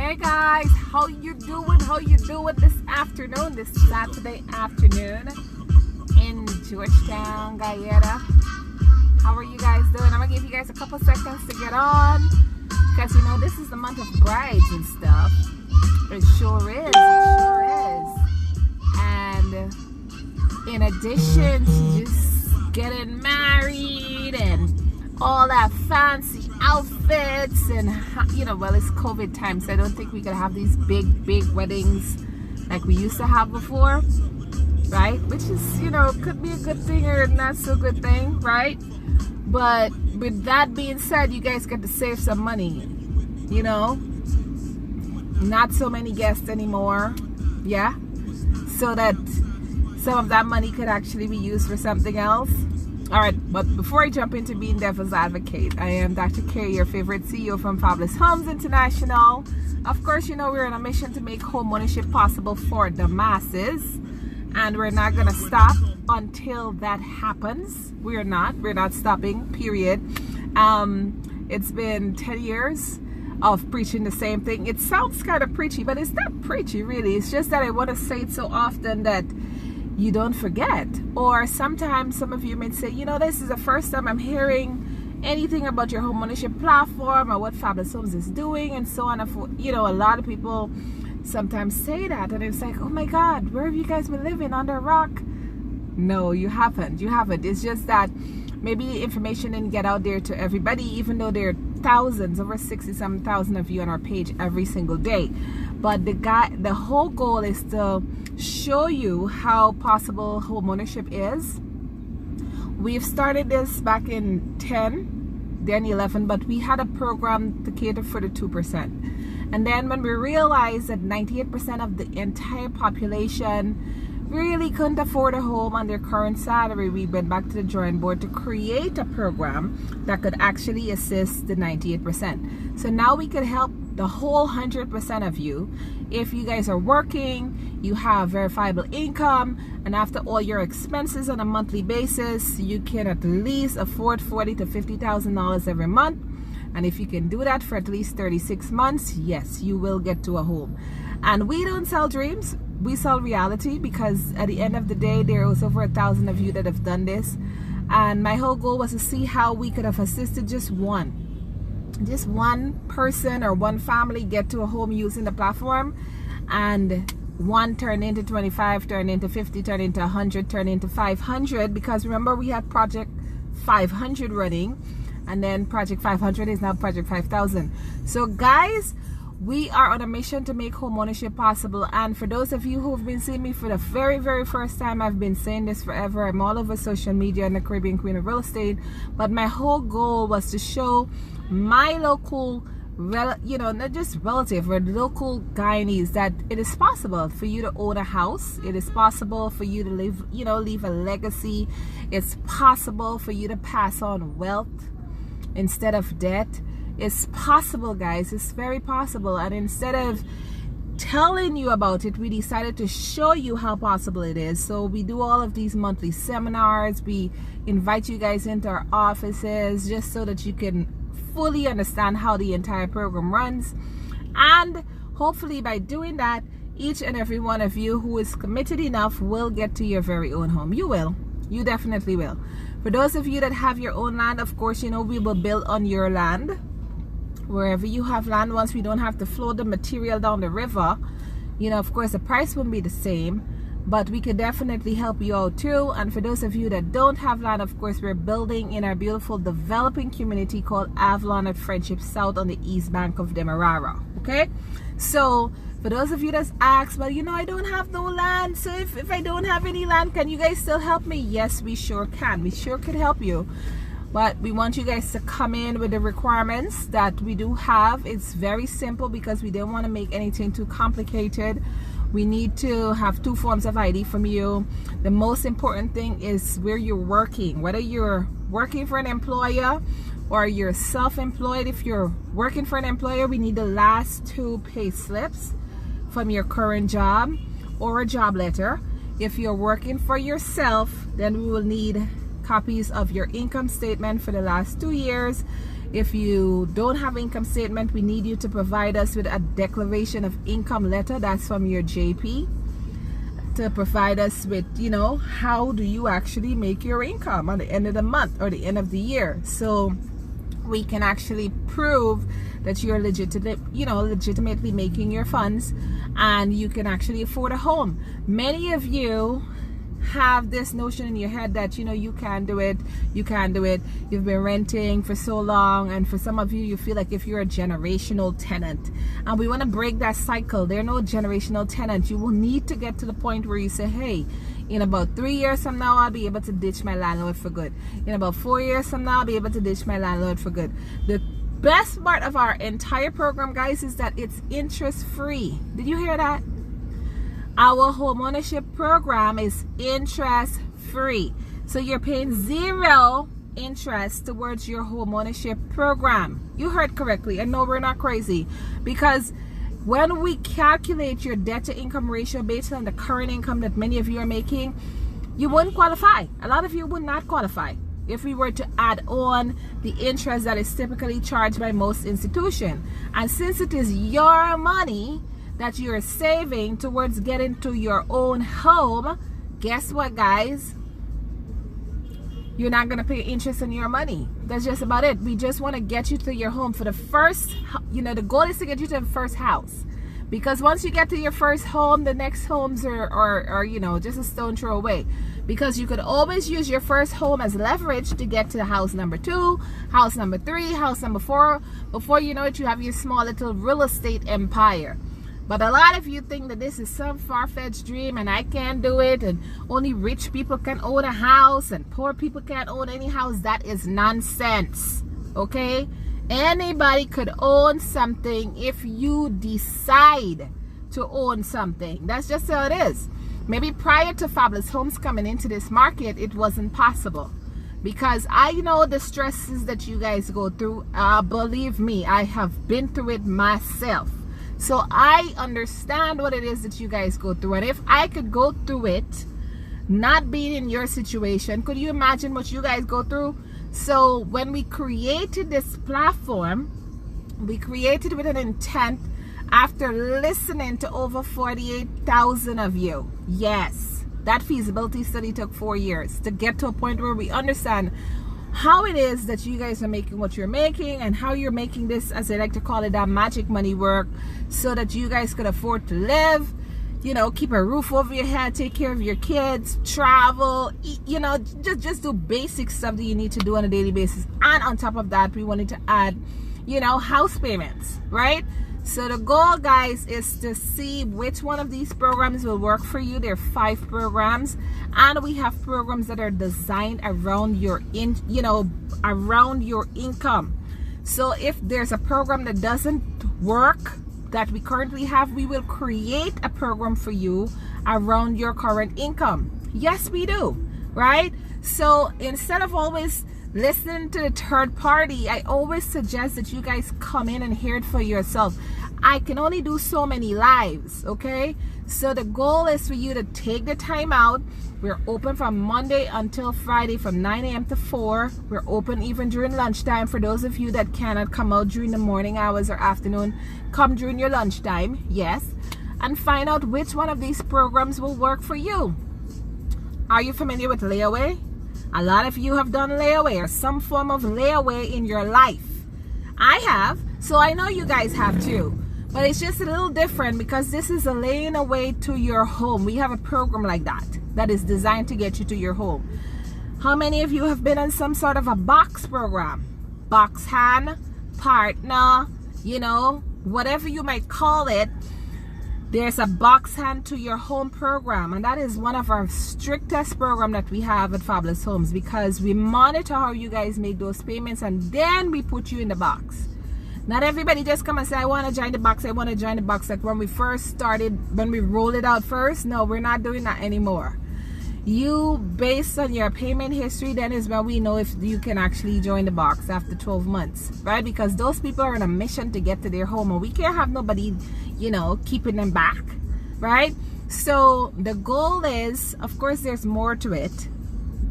Hey guys, how you doing? How you doing this afternoon, this Saturday afternoon in Georgetown, Guyana? How are you guys doing? I'm gonna give you guys a couple seconds to get on because you know this is the month of brides and stuff. It sure is. It sure is. And in addition to just getting married and all that fancy outfits and well, it's COVID time, so I don't think we can have these big weddings like we used to have before, right? Which is, could be a good thing or not so good thing, right? But with that being said, you guys get to save some money, not so many guests anymore, yeah, so that some of that money could actually be used for something else. All right, but before I jump into being devil's advocate, I am Dr. K, your favorite CEO from Fabulous Homes International. Of course, we're on a mission to make home ownership possible for the masses, and we're not going to stop until that happens. We're not stopping, period. It's been 10 years of preaching the same thing. It sounds kind of preachy, but it's not preachy, really. It's just that I want to say it so often that you don't forget. Or sometimes some of you may say, this is the first time I'm hearing anything about your home ownership platform or what Fabulous Homes is doing and so on. A lot of people sometimes say that, and it's like, oh my God, where have you guys been living, under a rock? No, you haven't. It's just that maybe the information didn't get out there to everybody, even though there are thousands, over 60-some thousand of you on our page every single day. But the whole goal is to show you how possible home ownership is. We've started this back in 10, then 11, but we had a program to cater for the 2%. And then when we realized that 98% of the entire population really couldn't afford a home on their current salary, we went back to the drawing board to create a program that could actually assist the 98%. So now we could help the whole 100% of you. If you guys are working, you have verifiable income, and after all your expenses on a monthly basis, you can at least afford $40,000 to $50,000 every month. And if you can do that for at least 36 months, yes, you will get to a home. And we don't sell dreams, we sell reality, because at the end of the day, there was over 1,000 of you that have done this. And my whole goal was to see how we could have assisted just one person or one family get to a home using the platform, and one turn into 25, turn into 50, turn into 100, turn into 500, because remember we had Project 500 running, and then Project 500 is now Project 5,000. So guys, we are on a mission to make home ownership possible. And for those of you who have been seeing me for the very first time, I've been saying this forever. I'm all over social media and the Caribbean Queen of Real Estate, but my whole goal was to show my local, not just relative, but local Guyanese, that it is possible for you to own a house. It is possible for you to leave a legacy. It's possible for you to pass on wealth instead of debt. It's possible, guys. It's very possible. And instead of telling you about it, we decided to show you how possible it is. So we do all of these monthly seminars. We invite you guys into our offices just so that you can fully understand how the entire program runs. And hopefully by doing that, each and every one of you who is committed enough will get to your very own home. You will. You definitely will. For those of you that have your own land, of course, we will build on your land. Wherever you have land, once we don't have to flow the material down the river, of course the price won't be the same, but we could definitely help you out too. And for those of you that don't have land, of course, we're building in our beautiful developing community called Avalon at Friendship South on the east bank of Demerara. Okay, so for those of you that's asked, well, I don't have no land, so if I don't have any land, can you guys still help me? Yes, we sure can. We sure could help you. But we want you guys to come in with the requirements that we do have. It's very simple because we don't want to make anything too complicated. We need to have 2 forms of ID from you. The most important thing is where you're working, whether you're working for an employer or you're self-employed. If you're working for an employer, we need the last 2 pay slips from your current job or a job letter. If you're working for yourself, then we will need copies of your income statement for the last 2 years. If you don't have income statement, we need you to provide us with a declaration of income letter. That's from your JP, to provide us with, you know, how do you actually make your income at the end of the month or the end of the year, so we can actually prove that you're legitimately making your funds and you can actually afford a home. Many of you have this notion in your head that, you know, you can't do it. You've been renting for so long, and for some of you, you feel like if you're a generational tenant, and we want to break that cycle. There are no generational tenants. You will need to get to the point where you say, hey, in about 3 years from now, I'll be able to ditch my landlord for good. In about 4 years from now, I'll be able to ditch my landlord for good. The best part of our entire program, guys, is that it's interest free. Did you hear that? Our home ownership program is interest free. So you're paying 0 interest towards your home ownership program. You heard correctly. And no, we're not crazy, because when we calculate your debt to income ratio based on the current income that many of you are making, you wouldn't qualify. A lot of you would not qualify if we were to add on the interest that is typically charged by most institutions. And since it is your money that you're saving towards getting to your own home, guess what, guys? You're not going to pay interest on your money. That's just about it. We just want to get you to your home for the first, you know, the goal is to get you to the first house. Because once you get to your first home, the next homes are you know, just a stone throw away. Because you could always use your first home as leverage to get to house number 2, house number 3, house number 4. Before you know it, you have your small little real estate empire. But a lot of you think that this is some far-fetched dream and I can't do it, and only rich people can own a house and poor people can't own any house. That is nonsense, okay? Anybody could own something if you decide to own something. That's just how it is. Maybe prior to Fabulous Homes coming into this market, it wasn't possible. Because I know the stresses that you guys go through. Believe me, I have been through it myself. So I understand what it is that you guys go through. And if I could go through it, not being in your situation, could you imagine what you guys go through? So when we created this platform, we created with an intent after listening to over 48,000 of you. Yes, that feasibility study took 4 years to get to a point where we understand how it is that you guys are making what you're making, and how you're making this, as I like to call it, that magic money work, so that you guys could afford to live, you know, keep a roof over your head, take care of your kids, travel, eat, you know, just do basic stuff that you need to do on a daily basis. And on top of that, we wanted to add, you know, house payments, right? So the goal, guys, is to see which one of these programs will work for you. There are 5 programs, and we have programs that are designed around your around your income. So if there's a program that doesn't work that we currently have, we will create a program for you around your current income. Yes, we do, right? So instead of always listening to the third party, I always suggest that you guys come in and hear it for yourself. I can only do so many lives, okay? So the goal is for you to take the time out. We're open from Monday until Friday from 9 a.m. to 4. We're open even during lunchtime. For those of you that cannot come out during the morning hours or afternoon, come during your lunchtime, yes, and find out which one of these programs will work for you. Are you familiar with layaway? A lot of you have done layaway or some form of layaway in your life. I have, so I know you guys have too. But it's just a little different because this is a laying away to your home. We have a program like that is designed to get you to your home. How many of you have been on some sort of a box program? Box hand, partner, you know, whatever you might call it. There's a box hand to your home program, and that is one of our strictest program that we have at Fabulous Homes, because we monitor how you guys make those payments and then we put you in the box. Not everybody just come and say, I want to join the box, I want to join the box. Like when we first started, when we rolled it out first, no, we're not doing that anymore. You, based on your payment history, then is when we know if you can actually join the box after 12 months, right? Because those people are on a mission to get to their home, and we can't have nobody, you know, keeping them back, right? So the goal is, of course, there's more to it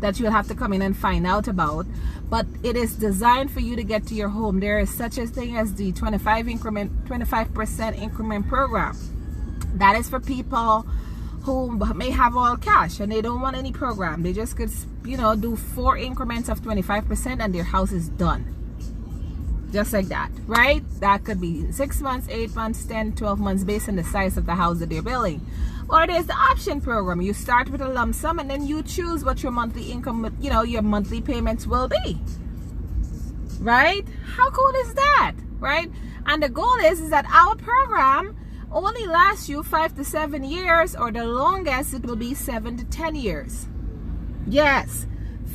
that you'll have to come in and find out about. but it is designed for you to get to your home. There is such a thing as the 25% increment program. That is for people who may have all cash and they don't want any program. They just could, you know, do 4 increments of 25% and their house is done. Just like that, right? That could be 6 months, 8 months, 10, 12 months based on the size of the house that they're building. Or there's the option program. You start with a lump sum and then you choose what your monthly income, you know, your monthly payments will be. Right? How cool is that? Right? And the goal is that our program only lasts you 5 to 7 years, or the longest it will be 7 to 10 years. Yes,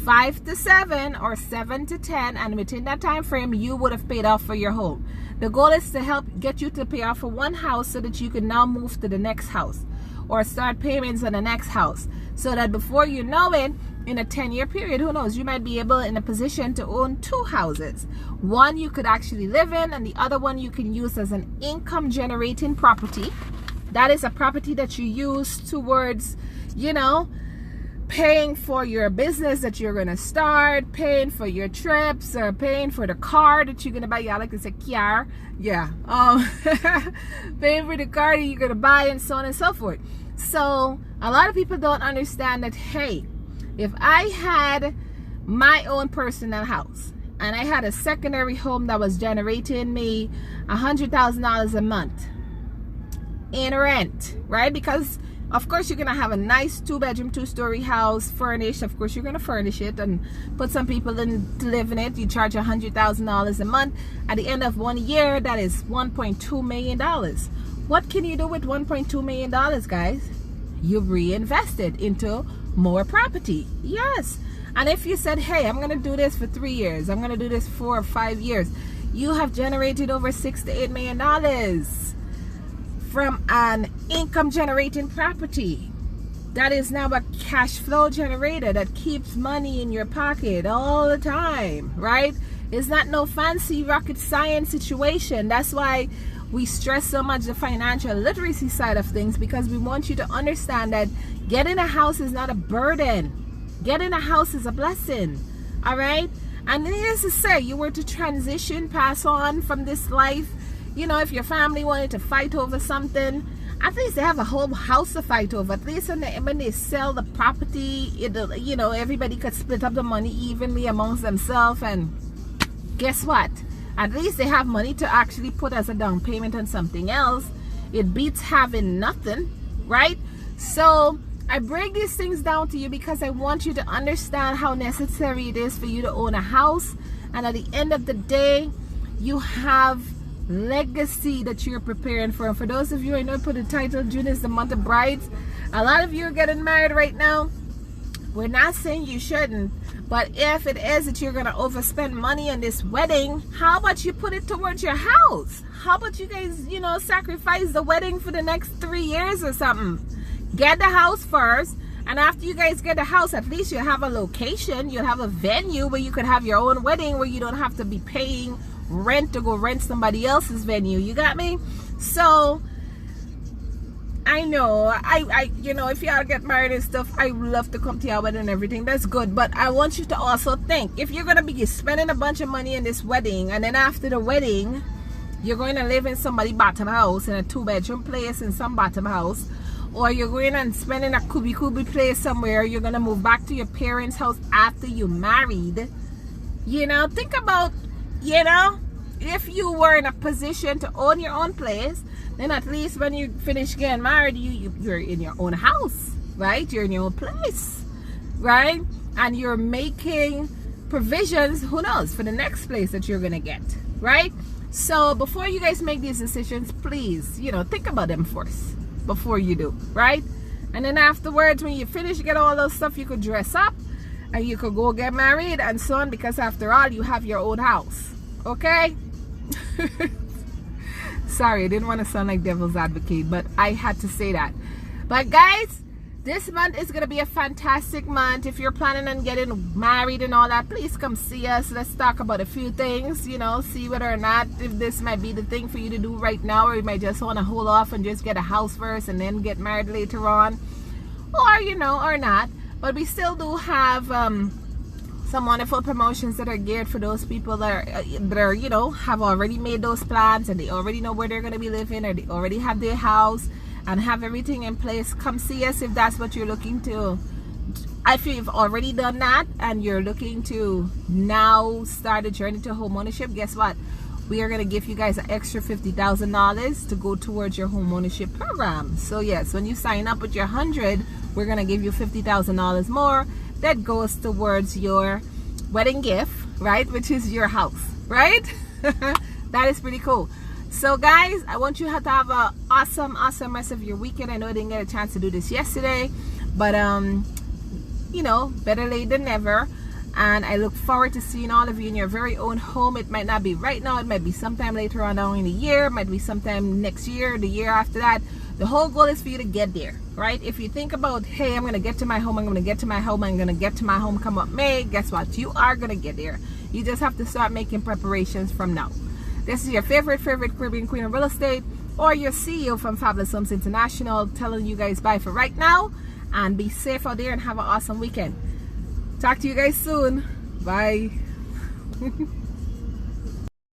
5 to 7 or 7 to 10, and within that time frame you would have paid off for your home. The goal is to help get you to pay off for one house so that you can now move to the next house or start payments on the next house, so that before you know it, in a 10-year period, who knows, you might be able in a position to own 2 houses. One you could actually live in, and the other one you can use as an income generating property. That is a property that you use towards, you know, paying for your business that you're going to start, paying for your trips, or paying for the car that you're going to buy. Yeah, I like to say car. Yeah. Paying for the car that you're going to buy, and so on and so forth. So a lot of people don't understand that, hey, if I had my own personal house and I had a secondary home that was generating me $100,000 a month in rent, right? Because of course you're gonna have a nice 2-bedroom, 2-story house furnished. Of course you're gonna furnish it and put some people in to live in it. You charge $100,000 a month. At the end of 1 year, that is $1.2 million. What can you do with $1.2 million, guys? You've reinvested into more property. Yes. And if you said, hey, I'm going to do this for 3 years, I'm going to do this for 4 or 5 years, you have generated over $6 to $8 million from an income generating property. That is now a cash flow generator that keeps money in your pocket all the time, right? It's not no fancy rocket science situation. That's why we stress so much the financial literacy side of things, because we want you to understand that getting a house is not a burden. Getting a house is a blessing. All right? And needless to say, you were to transition, pass on from this life. You know, if your family wanted to fight over something, at least they have a whole house to fight over. At least when they sell the property, you know, everybody could split up the money evenly amongst themselves. And guess what? At least they have money to actually put as a down payment on something else. It beats having nothing, right? So I break these things down to you because I want you to understand how necessary it is for you to own a house. And at the end of the day, you have legacy that you're preparing for. And for those of you, I know I put the title, June is the month of brides. A lot of you are getting married right now. We're not saying you shouldn't, but if it is that you're gonna overspend money on this wedding, how about you put it towards your house? How about you guys, you know, sacrifice the wedding for the next 3 years or something? Get the house first, and after you guys get the house, at least you'll have a location, you'll have a venue where you could have your own wedding, where you don't have to be paying rent to go rent somebody else's venue. You got me? So I know, I you know, if y'all get married and stuff, I would love to come to your wedding and everything. That's good. But I want you to also think, if you're going to be spending a bunch of money in this wedding, and then after the wedding, you're going to live in somebody's bottom house, in a 2-bedroom place in some bottom house, or you're going and spending a kubi place somewhere, you're going to move back to your parents' house after you married. You know, think about, you know, if you were in a position to own your own place, then at least when you finish getting married, you're in your own house, right? You're in your own place, right? And you're making provisions, who knows, for the next place that you're gonna get, right? So before you guys make these decisions, please, you know, think about them first before you do, right? And then afterwards, when you finish, get all those stuff, you could dress up and you could go get married and so on, because after all, you have your own house, okay? Sorry, I didn't want to sound like devil's advocate, but I had to say that. But guys, this month is going to be a fantastic month. If you're planning on getting married and all that, please come see us. Let's talk about a few things, you know, see whether or not if this might be the thing for you to do right now, or you might just want to hold off and just get a house first and then get married later on, or, you know, or not. But we still do have some wonderful promotions that are geared for those people that are you know, have already made those plans and they already know where they're going to be living, or they already have their house and have everything in place. Come see us if that's what you're looking to. If you've already done that and you're looking to now start a journey to home ownership, guess what? We are going to give you guys an extra $50,000 to go towards your home ownership program. So yes, when you sign up with your 100, we're going to give you $50,000 more that goes towards your wedding gift, right? Which is your house, right? That is pretty cool. So guys, I want you to have an awesome rest of your weekend. I know I didn't get a chance to do this yesterday, but you know, better late than never. And I look forward to seeing all of you in your very own home. It might not be right now, it might be sometime later on down in the year, it might be sometime next year, the year after that. The whole goal is for you to get there, right? If you think about, hey, I'm gonna get to my home, I'm gonna get to my home, I'm gonna get to my home come up May, guess what? You are gonna get there. You just have to start making preparations from now. This is your favorite Caribbean Queen of Real Estate, or your CEO from Fabulous Homes International, telling you guys bye for right now, and be safe out there and have an awesome weekend. Talk to you guys soon. Bye.